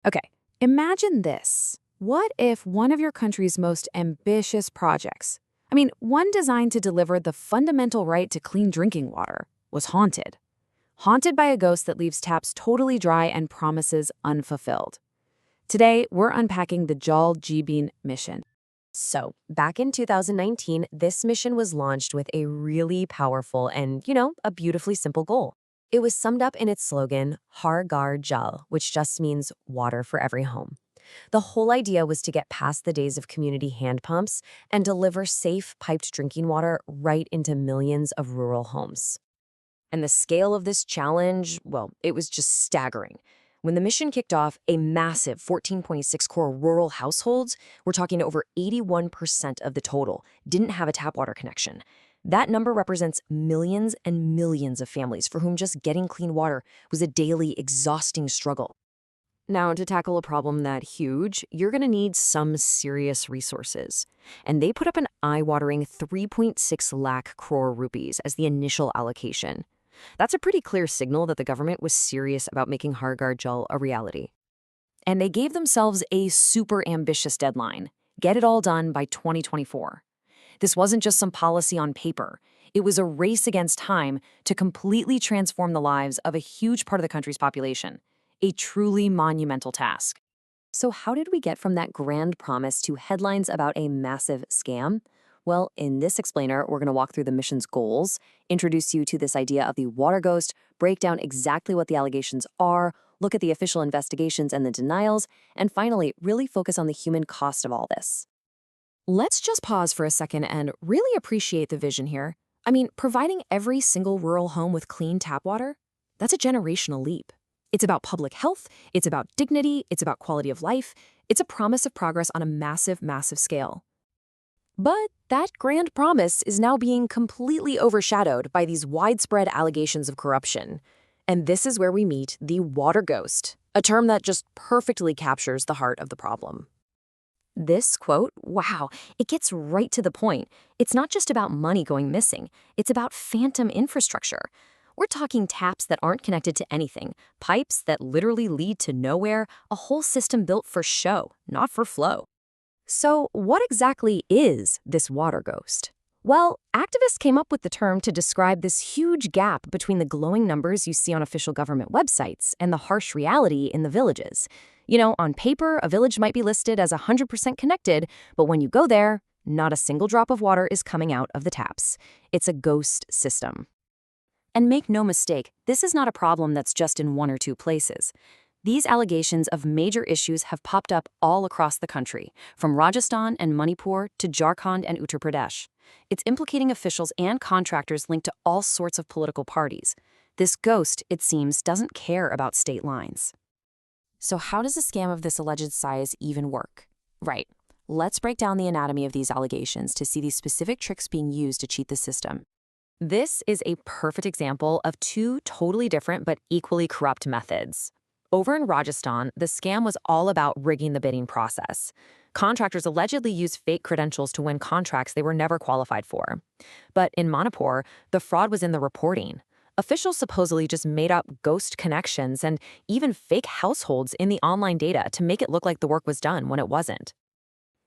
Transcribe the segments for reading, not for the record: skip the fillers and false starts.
Okay, imagine this. What if one of your country's most ambitious projects, one designed to deliver the fundamental right to clean drinking water, was haunted? Haunted by a ghost that leaves taps totally dry and promises unfulfilled. Today, we're unpacking the Jal Jeevan Mission. So, back in 2019, this mission was launched with a really powerful and, a beautifully simple goal. It was summed up in its slogan, Har Ghar Jal, which just means water for every home. The whole idea was to get past the days of community hand pumps and deliver safe, piped drinking water right into millions of rural homes. And the scale of this challenge, well, it was just staggering. When the mission kicked off, a massive 14.6 crore rural households, we're talking over 81% of the total, didn't have a tap water connection. That number represents millions and millions of families for whom just getting clean water was a daily, exhausting struggle. Now, to tackle a problem that huge, you're going to need some serious resources. And they put up an eye-watering 3.6 lakh crore rupees as the initial allocation. That's a pretty clear signal that the government was serious about making Har Ghar Jal a reality. And they gave themselves a super ambitious deadline. Get it all done by 2024. This wasn't just some policy on paper. It was a race against time to completely transform the lives of a huge part of the country's population. A truly monumental task. So how did we get from that grand promise to headlines about a massive scam? Well, in this explainer, we're going to walk through the mission's goals, introduce you to this idea of the water ghost, break down exactly what the allegations are, look at the official investigations and the denials, and finally, really focus on the human cost of all this. Let's just pause for a second and really appreciate the vision here. Providing every single rural home with clean tap water, that's a generational leap. It's about public health, it's about dignity, it's about quality of life. It's a promise of progress on a massive, massive scale. But that grand promise is now being completely overshadowed by these widespread allegations of corruption. And this is where we meet the water ghost, a term that just perfectly captures the heart of the problem. This quote, wow, it gets right to the point. It's not just about money going missing, it's about phantom infrastructure. We're talking taps that aren't connected to anything, pipes that literally lead to nowhere, a whole system built for show, not for flow. So what exactly is this water ghost? Well, activists came up with the term to describe this huge gap between the glowing numbers you see on official government websites and the harsh reality in the villages. On paper, a village might be listed as 100% connected, but when you go there, not a single drop of water is coming out of the taps. It's a ghost system. And make no mistake, this is not a problem that's just in one or two places. These allegations of major issues have popped up all across the country, from Rajasthan and Manipur to Jharkhand and Uttar Pradesh. It's implicating officials and contractors linked to all sorts of political parties. This ghost, it seems, doesn't care about state lines. So how does a scam of this alleged size even work? Right. Let's break down the anatomy of these allegations to see the specific tricks being used to cheat the system. This is a perfect example of two totally different but equally corrupt methods. Over in Rajasthan, the scam was all about rigging the bidding process. Contractors allegedly used fake credentials to win contracts they were never qualified for. But in Manipur, the fraud was in the reporting. Officials supposedly just made up ghost connections and even fake households in the online data to make it look like the work was done when it wasn't.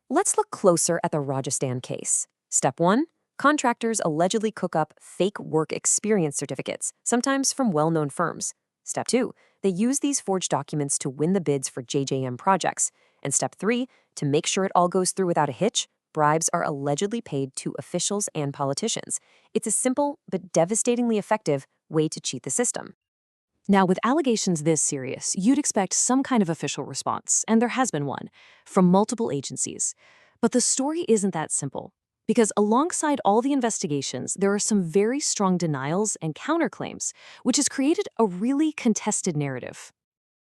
Let's look closer at the Rajasthan case. Step 1. Contractors allegedly cook up fake work experience certificates, sometimes from well-known firms. Step 2. They use these forged documents to win the bids for JJM projects. And step 3, to make sure it all goes through without a hitch, bribes are allegedly paid to officials and politicians. It's a simple but devastatingly effective way to cheat the system. Now, with allegations this serious, you'd expect some kind of official response, and there has been one, from multiple agencies. But the story isn't that simple. Because alongside all the investigations, there are some very strong denials and counterclaims, which has created a really contested narrative.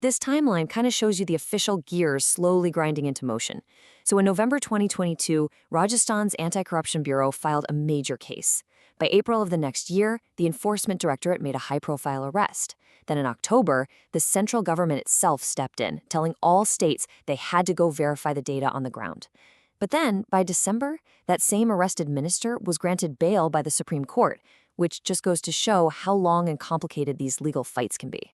This timeline kind of shows you the official gears slowly grinding into motion. So in November 2022, Rajasthan's Anti-Corruption Bureau filed a major case. By April of the next year, the Enforcement Directorate made a high-profile arrest. Then in October, the central government itself stepped in, telling all states they had to go verify the data on the ground. But then, by December, that same arrested minister was granted bail by the Supreme Court, which just goes to show how long and complicated these legal fights can be.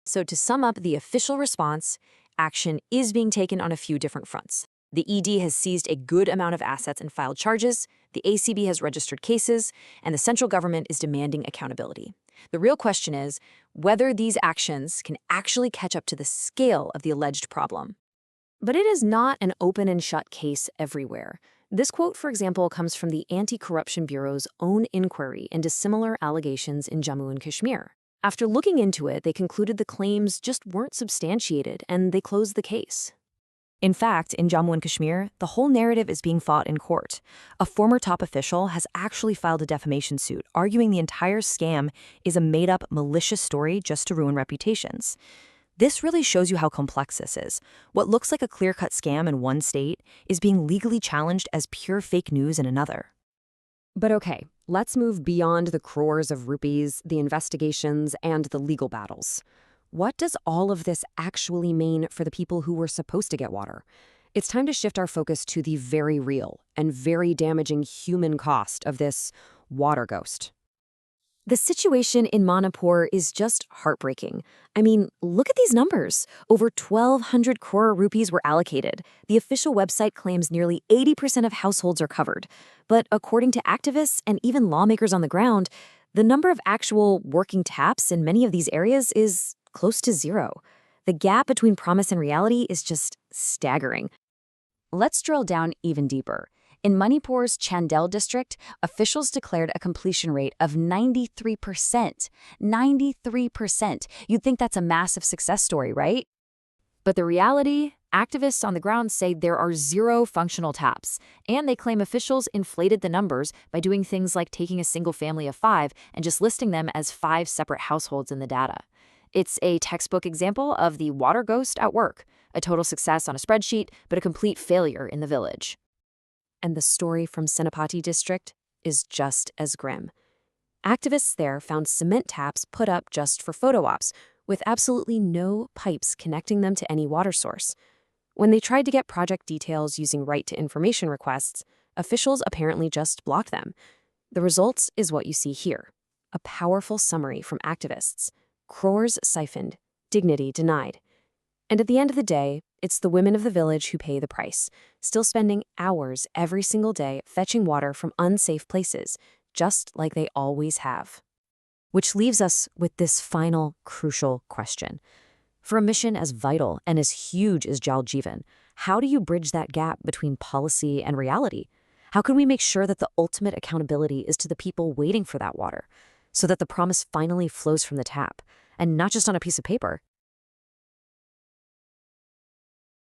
So to sum up the official response, action is being taken on a few different fronts. The ED has seized a good amount of assets and filed charges, the ACB has registered cases, and the central government is demanding accountability. The real question is whether these actions can actually catch up to the scale of the alleged problem. But it is not an open and shut case everywhere. This quote, for example, comes from the Anti-Corruption Bureau's own inquiry into similar allegations in Jammu and Kashmir. After looking into it, they concluded the claims just weren't substantiated, and they closed the case. In fact, in Jammu and Kashmir, the whole narrative is being fought in court. A former top official has actually filed a defamation suit, arguing the entire scam is a made-up, malicious story just to ruin reputations. This really shows you how complex this is. What looks like a clear-cut scam in one state is being legally challenged as pure fake news in another. But okay, let's move beyond the crores of rupees, the investigations, and the legal battles. What does all of this actually mean for the people who were supposed to get water? It's time to shift our focus to the very real and very damaging human cost of this water ghost. The situation in Manipur is just heartbreaking. I mean, look at these numbers. Over 1,200 crore rupees were allocated. The official website claims nearly 80% of households are covered. But according to activists and even lawmakers on the ground, the number of actual working taps in many of these areas is close to zero. The gap between promise and reality is just staggering. Let's drill down even deeper. In Manipur's Chandel district, officials declared a completion rate of 93%. 93%. You'd think that's a massive success story, right? But the reality, activists on the ground say there are zero functional taps, and they claim officials inflated the numbers by doing things like taking a single family of 5 and just listing them as 5 separate households in the data. It's a textbook example of the water ghost at work, a total success on a spreadsheet, but a complete failure in the village. And the story from Senapati district is just as grim. Activists there found cement taps put up just for photo ops, with absolutely no pipes connecting them to any water source. When they tried to get project details using right to information requests, officials apparently just blocked them. The results is what you see here, a powerful summary from activists. Crores siphoned, dignity denied. And at the end of the day, it's the women of the village who pay the price, still spending hours every single day fetching water from unsafe places, just like they always have. Which leaves us with this final, crucial question. For a mission as vital and as huge as Jal Jeevan, how do you bridge that gap between policy and reality? How can we make sure that the ultimate accountability is to the people waiting for that water, so that the promise finally flows from the tap, and not just on a piece of paper,